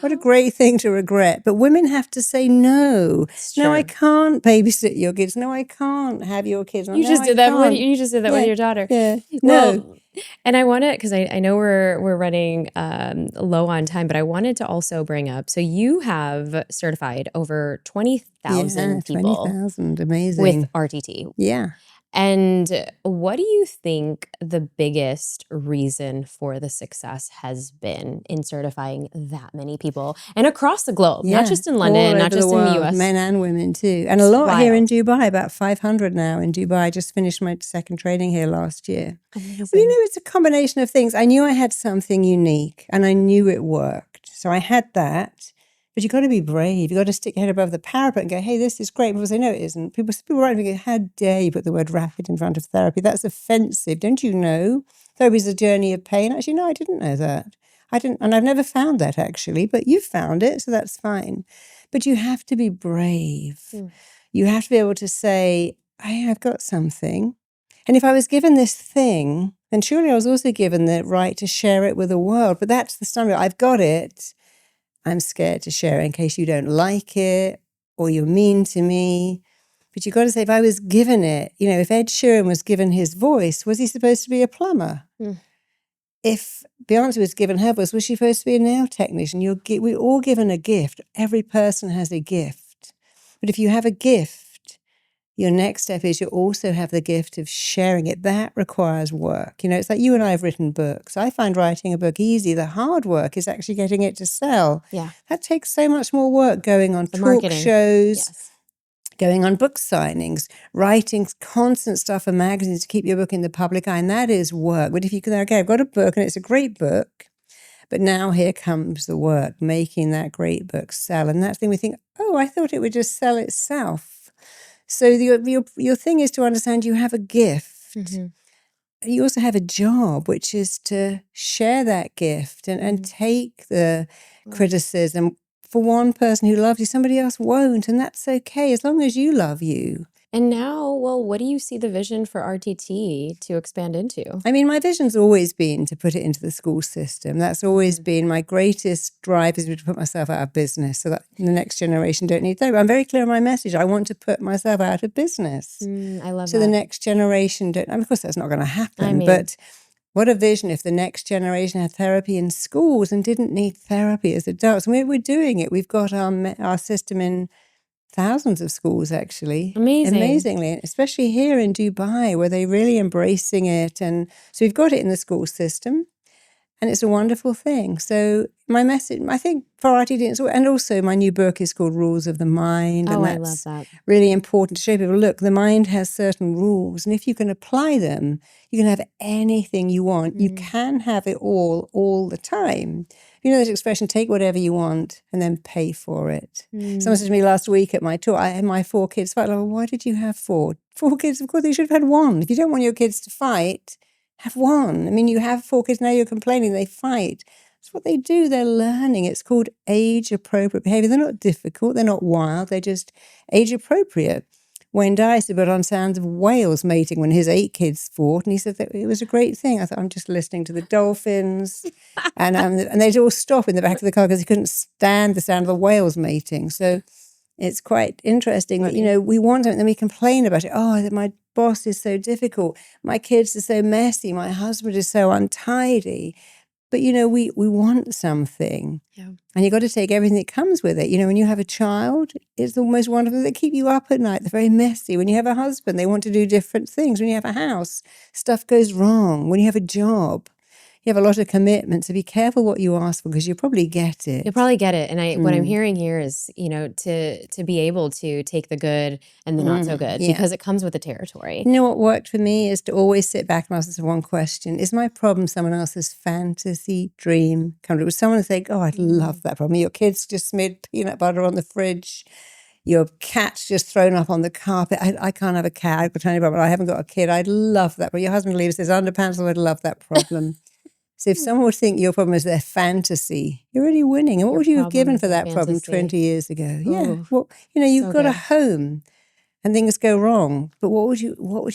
What a great thing to regret. But women have to say no. No, I can't babysit your kids. No, I can't have your kids. You just did that with your daughter. Yeah. Well, and I want to, because I know we're running low on time, but I wanted to also bring up, so you have certified over 20,000 people. 20,000, amazing. With RTT. Yeah. And what do you think the biggest reason for the success has been in certifying that many people and across the globe, not just in London, not just in the US? Men and women too. And a lot here in Dubai, about 500 now in Dubai. I just finished my second training here last year. Amazing. Well, it's a combination of things. I knew I had something unique and I knew it worked. So I had that. But you've got to be brave. You've got to stick your head above the parapet and go, hey, this is great. People say, no, it isn't. People write me and go, how dare you put the word rapid in front of therapy? That's offensive. Don't you know? Therapy is a journey of pain. Actually, no, I didn't know that. I didn't, and I've never found that actually, but you found it, so that's fine. But you have to be brave. You have to be able to say, hey, I've got something. And if I was given this thing, then surely I was also given the right to share it with the world. But that's the standard. I've got it. I'm scared to share it in case you don't like it or you're mean to me. But you've got to say, if I was given it, if Ed Sheeran was given his voice, was he supposed to be a plumber? If Beyonce was given her voice, was she supposed to be a nail technician? We're all given a gift. Every person has a gift. But if you have a gift, your next step is you also have the gift of sharing it. That requires work. It's like you and I have written books. I find writing a book easy. The hard work is actually getting it to sell. Yeah. That takes so much more work, going on talk shows, going on book signings, writing constant stuff for magazines to keep your book in the public eye. And that is work. But if you can, okay, I've got a book and it's a great book, but now here comes the work, making that great book sell. And that's the thing we think, oh, I thought it would just sell itself. So your thing is to understand you have a gift. You also have a job, which is to share that gift and take the criticism. For one person who loves you, somebody else won't, and that's okay as long as you love you. And now, what do you see the vision for RTT to expand into? I mean, my vision's always been to put it into the school system. That's always been my greatest drive, is to put myself out of business so that the next generation don't need therapy. I'm very clear on my message. I want to put myself out of business. I love that. So the next generation don't. Of course, that's not going to happen, but what a vision if the next generation had therapy in schools and didn't need therapy as adults. And we're doing it. We've got our system in thousands of schools, actually. Amazingly, especially here in Dubai, where they're really embracing it. And so we've got it in the school system, and it's a wonderful thing. So my message, I think, for RTT, and also my new book is called Rules of the Mind. And that's I love that. Really important to show people, look, the mind has certain rules, and if you can apply them, you can have anything you want. You can have it all the time. You know that expression, take whatever you want and then pay for it. Someone said to me last week at my talk, I had my 4 kids fight. Like, why did you have 4? 4 kids, of course, you should have had 1. If you don't want your kids to fight, have 1. I mean, you have 4 kids, now you're complaining they fight. That's what they do. They're learning. It's called age-appropriate behavior. They're not difficult. They're not wild. They're just age-appropriate. Wayne Dyer used to put on sounds of whales mating when his 8 kids fought, and he said that it was a great thing. I thought, I'm just listening to the dolphins, and they'd all stop in the back of the car because he couldn't stand the sound of the whales mating. So it's quite interesting that, we want something, then we complain about it. Oh, my boss is so difficult. My kids are so messy. My husband is so untidy. But, we want something. Yeah. And you've got to take everything that comes with it. When you have a child, it's the most wonderful. They keep you up at night. They're very messy. When you have a husband, they want to do different things. When you have a house, stuff goes wrong. When you have a job, You have a lot of commitment, so be careful what you ask for because you'll probably get it. You'll probably get it. And what I'm hearing here is, to be able to take the good and the not so good because it comes with the territory. You know what worked for me is to always sit back and ask myself one question. Is my problem someone else's fantasy dream come true? Would someone think, oh, I'd love that problem. Your kids just smeared peanut butter on the fridge. Your cat's just thrown up on the carpet. I can't have a cat. I've got tiny problem. I haven't got a kid. I'd love that. But your husband leaves his underpants. I would love that problem. So if someone would think your problem is their fantasy, you're already winning. And what would you have given for that problem 20 years ago? Ooh, yeah. Well, you've so got a good. home and things go wrong. But what would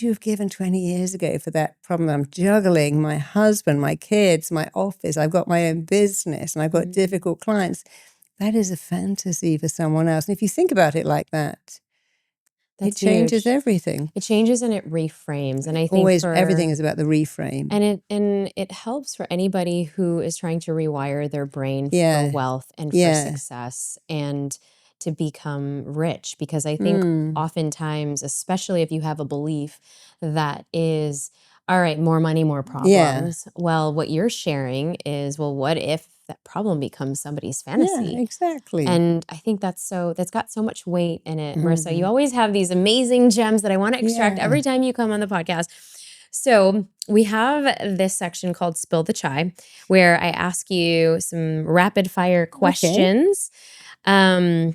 you have given 20 years ago for that problem? I'm juggling my husband, my kids, my office. I've got my own business and I've got difficult clients. That is a fantasy for someone else. And if you think about it like that, it changes everything. It changes and it reframes. And I think always everything is about the reframe. And it helps for anybody who is trying to rewire their brain for wealth and for success and to become rich. Because I think oftentimes, especially if you have a belief that is, all right, more money, more problems. Well, what you're sharing is, well, what if that problem becomes somebody's fantasy? Yeah, exactly. And I think that's got so much weight in it. Marisa, you always have these amazing gems that I want to extract every time you come on the podcast. So we have this section called Spill the Chai, where I ask you some rapid fire questions. All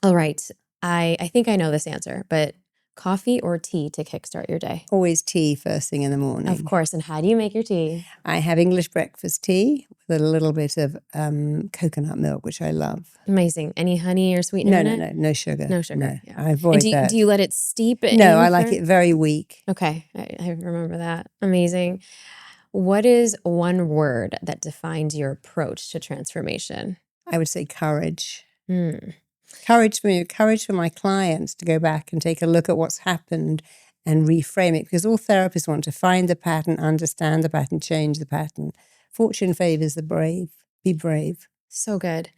right. I think I know this answer, but coffee or tea to kickstart your day? Always tea first thing in the morning. Of course. And how do you make your tea? I have English breakfast tea with a little bit of coconut milk, which I love. Amazing. Any honey or sweetener in it? No sugar. No sugar. No, Yeah. I avoid and that. Do you let it steep? No, I like it very weak. Okay. I remember that. Amazing. What is one word that defines your approach to transformation? I would say courage. Courage for me, courage for my clients to go back and take a look at what's happened and reframe it, because all therapists want to find the pattern, understand the pattern, change the pattern. Fortune favors the brave. Be brave. So good.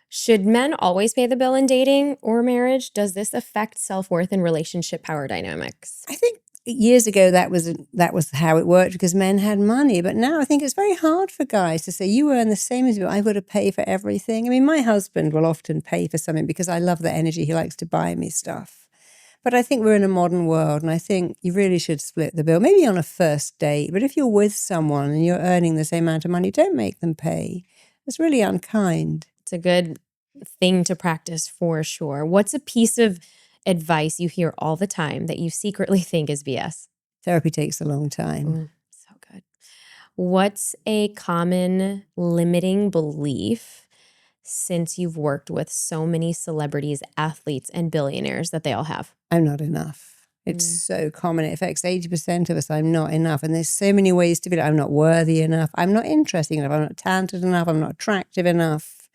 Should men always pay the bill in dating or marriage? Does this affect self-worth and relationship power dynamics? I think years ago that was how it worked because men had money, but now I think it's very hard for guys to say, you earn the same as me, I've got to pay for everything. I mean, my husband will often pay for something because I love the energy. He likes to buy me stuff. But I think we're in a modern world, and I think you really should split the bill, maybe on a first date. But if you're with someone and you're earning the same amount of money, don't make them pay. It's really unkind. It's a good thing to practice for sure. What's a piece of advice you hear all the time that you secretly think is BS? Therapy takes a long time. So good. What's a common limiting belief, since you've worked with so many celebrities, athletes, and billionaires, that they all have? I'm not enough. It's so common. It affects 80% of us. I'm not enough. And there's so many ways to be like, I'm not worthy enough. I'm not interesting enough. I'm not talented enough. I'm not attractive enough.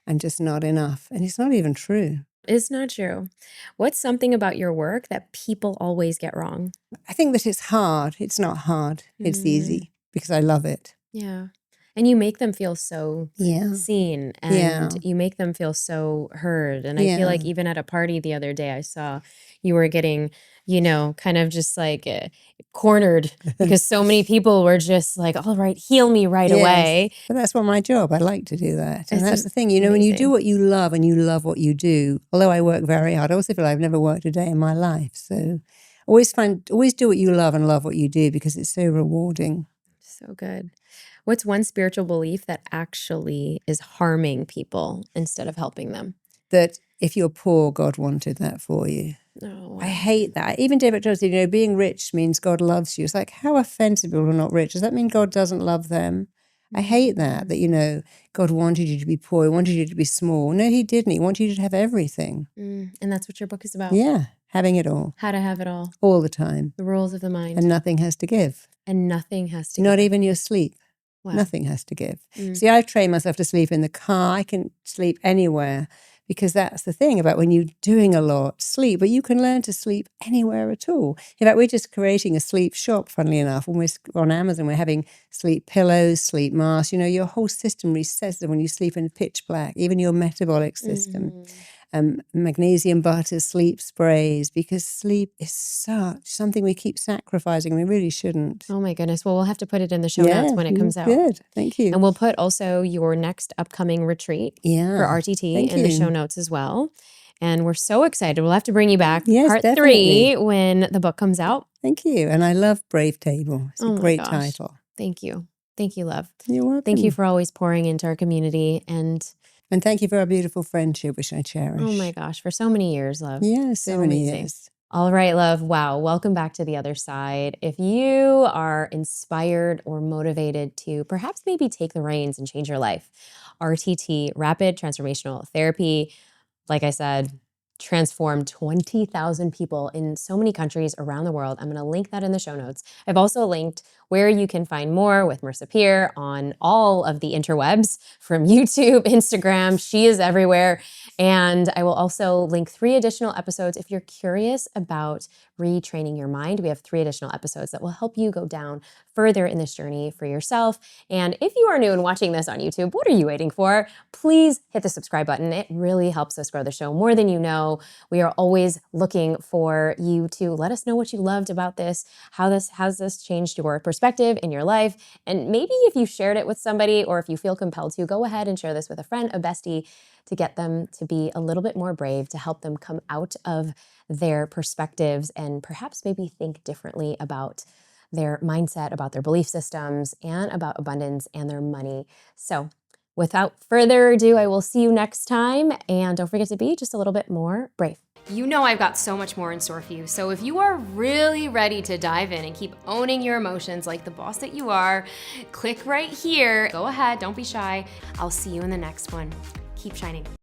I'm just not enough. And it's not even true. It's not true. What's something about your work that people always get wrong? I think that it's hard. It's not hard. It's easy because I love it. Yeah. And you make them feel so seen, and you make them feel so heard. And I feel like even at a party the other day, I saw you were getting, kind of just like cornered because so many people were just like, all right, heal me right away. But that's what my job. I like to do that. And that's the thing, when you do what you love and you love what you do, although I work very hard, I also feel I've never worked a day in my life. So always do what you love and love what you do because it's so rewarding. So good. What's one spiritual belief that actually is harming people instead of helping them? That if you're poor, God wanted that for you. Oh, wow. I hate that. Even David Jones said, being rich means God loves you. It's like, how offensive people who are not rich. Does that mean God doesn't love them? I hate that God wanted you to be poor. He wanted you to be small. No, he didn't. He wanted you to have everything. And that's what your book is about. Yeah, having it all. How to have it all. All the time. The rules of the mind. And nothing has to give. And nothing has to Not even your sleep. Wow. Nothing has to give. See, I've trained myself to sleep in the car. I can sleep anywhere because that's the thing about when you're doing a lot, sleep. But you can learn to sleep anywhere at all. In fact, we're just creating a sleep shop, funnily enough. When we're on Amazon, we're having sleep pillows, sleep masks. Your whole system resets when you sleep in pitch black, even your metabolic system. magnesium butter, sleep sprays, because sleep is something we keep sacrificing. We really shouldn't. Oh my goodness. Well, we'll have to put it in the show notes when it comes out. Good. Thank you. And we'll put also your next upcoming retreat for RTT in the show notes as well. And we're so excited. We'll have to bring you back part 3 when the book comes out. Thank you. And I love Brave Table. It's a great title. Thank you. Thank you, love. You're welcome. Thank you for always pouring into our community. And thank you for our beautiful friendship, which I cherish. Oh my gosh, for so many years, love. Yeah, so many years. All right, love. Wow. Welcome back to the other side. If you are inspired or motivated to perhaps maybe take the reins and change your life, RTT, Rapid Transformational Therapy, like I said, transformed 20,000 people in so many countries around the world. I'm going to link that in the show notes. I've also linked where you can find more with Marisa Peer on all of the interwebs, from YouTube, Instagram. She is everywhere. And I will also link 3 additional episodes. If you're curious about retraining your mind, we have 3 additional episodes that will help you go down further in this journey for yourself. And if you are new and watching this on YouTube, what are you waiting for? Please hit the subscribe button. It really helps us grow the show more than you know. We are always looking for you to let us know what you loved about this, how this has this changed your perspective in your life. And maybe if you shared it with somebody, or if you feel compelled to, go ahead and share this with a friend, a bestie, to get them to be a little bit more brave, to help them come out of their perspectives and perhaps maybe think differently about their mindset, about their belief systems, and about abundance and their money. So without further ado, I will see you next time. And don't forget to be just a little bit more brave. You know I've got so much more in store for you. So if you are really ready to dive in and keep owning your emotions like the boss that you are, click right here. Go ahead, don't be shy. I'll see you in the next one. Keep shining.